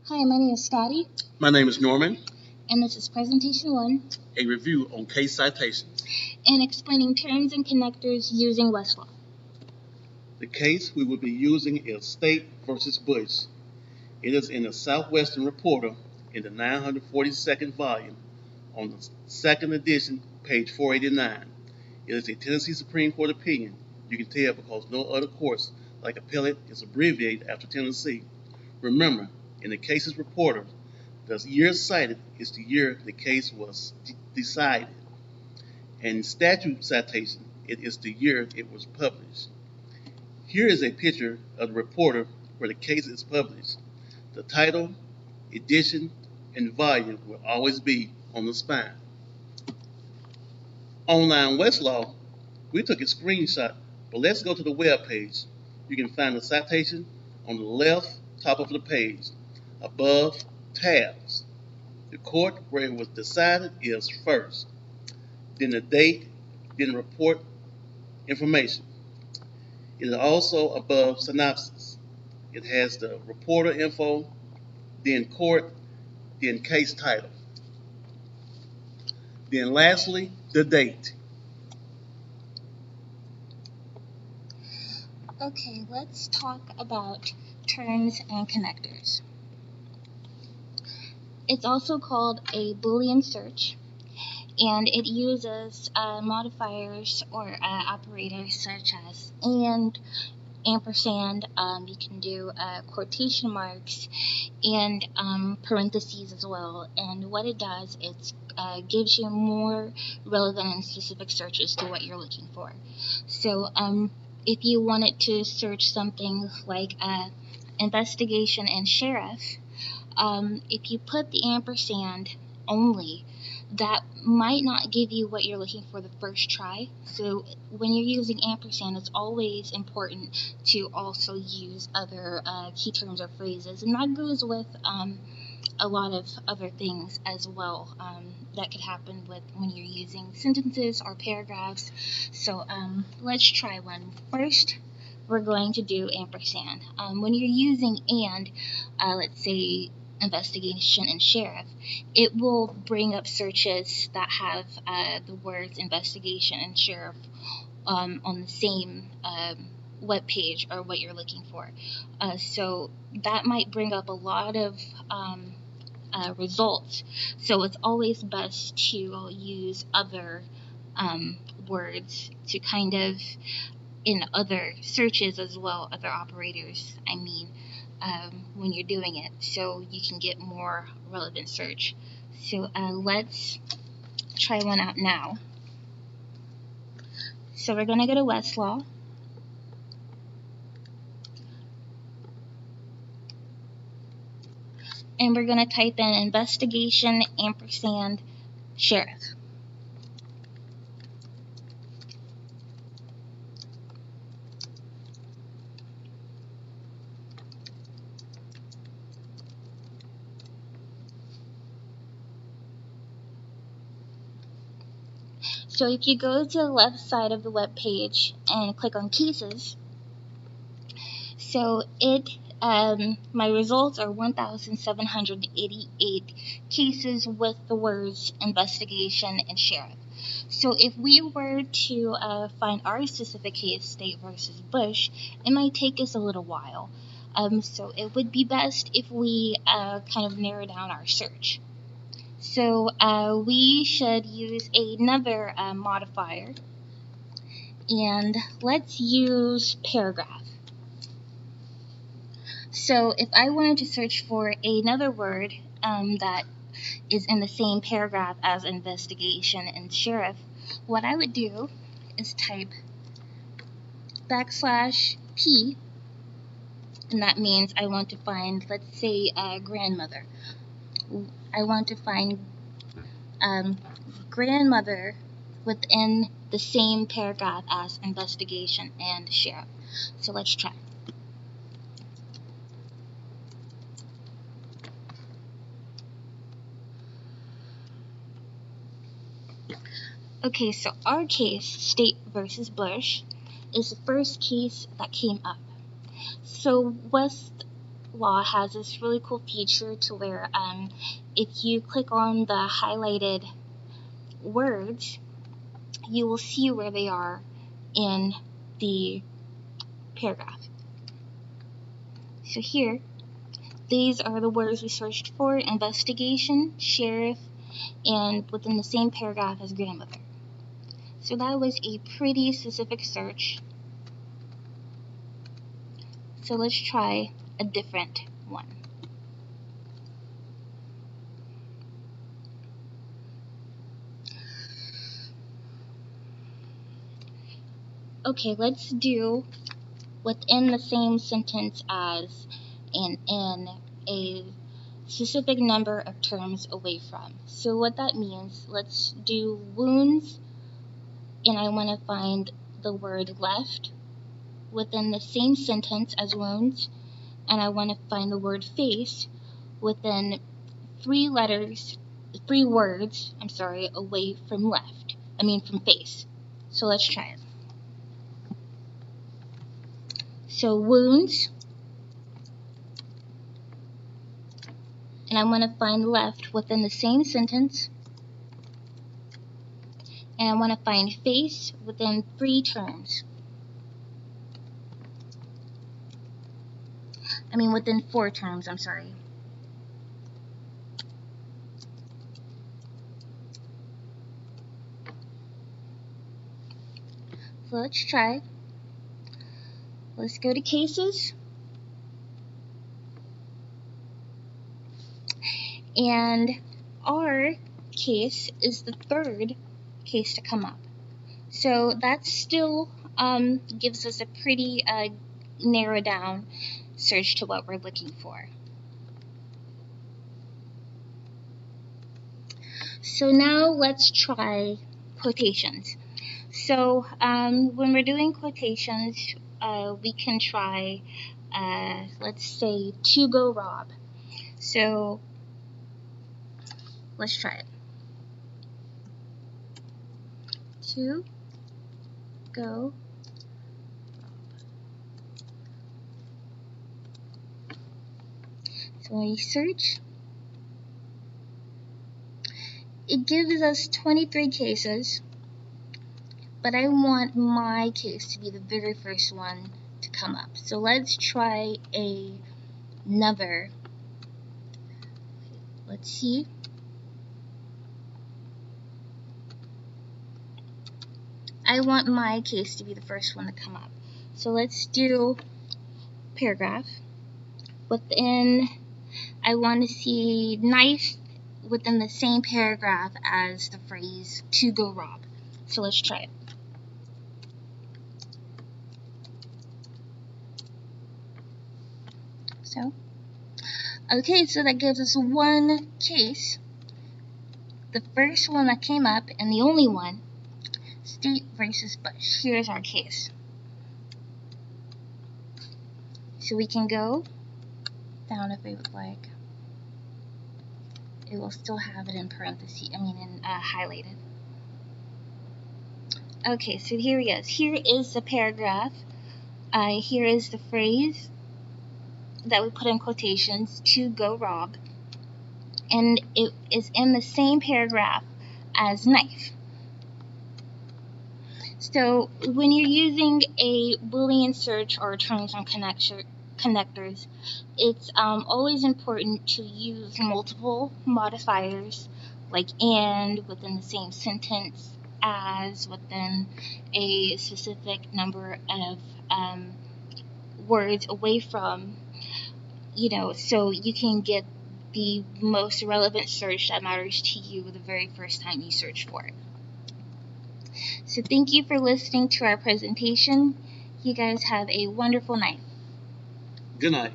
Hi, my name is Scotty, My name is Norman, and this is Presentation 1, a review on case citations. and explaining terms and connectors using Westlaw. The case we will be using is State versus Bush. It is in the Southwestern Reporter in the 942nd volume on the second edition, page 489. It is a Tennessee Supreme Court opinion. You can tell because no other courts like appellate is abbreviated after Tennessee. Remember, in the case's reporter, the year cited is the year the case was decided. And in statute citation, it is the year it was published. Here is a picture of the reporter where the case is published. The title, edition, and volume will always be on the spine. Online Westlaw, we took a screenshot, but let's go to the web page. You can find the citation on the left top of the page, above tabs. The court where it was decided is first, then the date, then report information. It is also above synopsis. It has the reporter info, then court, then case title. Then lastly, the date. Okay, let's talk about terms and connectors. It's also called a Boolean search, and it uses modifiers or operators such as and, ampersand. You can do quotation marks and parentheses as well. And what it does, it gives you more relevant and specific searches to what you're looking for. So if you wanted to search something like investigation and sheriff, if you put the ampersand only, that might not give you what you're looking for the first try. So when you're using ampersand, it's always important to also use other key terms or phrases, and that goes with a lot of other things as well that could happen with when you're using sentences or paragraphs. So let's try one. First, we're going to do ampersand. When you're using and, let's say investigation and sheriff, it will bring up searches that have the words investigation and sheriff on the same web page or what you're looking for. So that might bring up a lot of results. So it's always best to use other words to kind of, in other searches as well, other operators, when you're doing it, so you can get more relevant search. So let's try one out now. So we're going to go to Westlaw. And we're going to type in investigation ampersand sheriff. So if you go to the left side of the web page and click on cases, so my results are 1,788 cases with the words investigation and sheriff. So if we were to find our specific case, State versus Bush, it might take us a little while. So it would be best if we kind of narrow down our search. So we should use another modifier, and let's use paragraph. So if I wanted to search for another word that is in the same paragraph as investigation and sheriff, what I would do is type \P, and that means I want to find, let's say, grandmother. I want to find grandmother within the same paragraph as investigation and sheriff. So let's try. Okay, so our case, State versus Bush, is the first case that came up. So law has this really cool feature to where if you click on the highlighted words, you will see where they are in the paragraph. So here, these are the words we searched for: investigation, sheriff, and within the same paragraph as grandmother. So that was a pretty specific search. So let's try a different one. Okay, let's do within the same sentence as and in a specific number of terms away from. So what that means, let's do wounds, and I want to find the word left within the same sentence as wounds, and I want to find the word face within 3 words, away from left. From face. So let's try it. So wounds, and I want to find left within the same sentence, and I want to find face within 3 terms. Within 4 terms, I'm sorry. So let's try. Let's go to cases. And our case is the 3rd case to come up. So that still gives us a pretty narrowed down search to what we're looking for. So now let's try quotations. So when we're doing quotations, we can try, let's say, to go rob. So let's try it. To go rob. So when we search, it gives us 23 cases, but I want my case to be the very first one to come up. So let's try another. Let's see. I want my case to be the first one to come up. So let's do paragraph. Within, I want to see knife within the same paragraph as the phrase to go rob. So let's try it. So that gives us one case. The first one that came up and the only one, State versus Bush. Here's our case. So we can go down if we would like. It will still have it in parentheses, highlighted. Okay, so here he is. Here is the paragraph. Here is the phrase that we put in quotations, to go rob. And it is in the same paragraph as knife. So when you're using a Boolean search or terms and connectors, it's always important to use multiple modifiers, like and within the same sentence as within a specific number of words away from, so you can get the most relevant search that matters to you the very first time you search for it. So thank you for listening to our presentation. You guys have a wonderful night. Good night.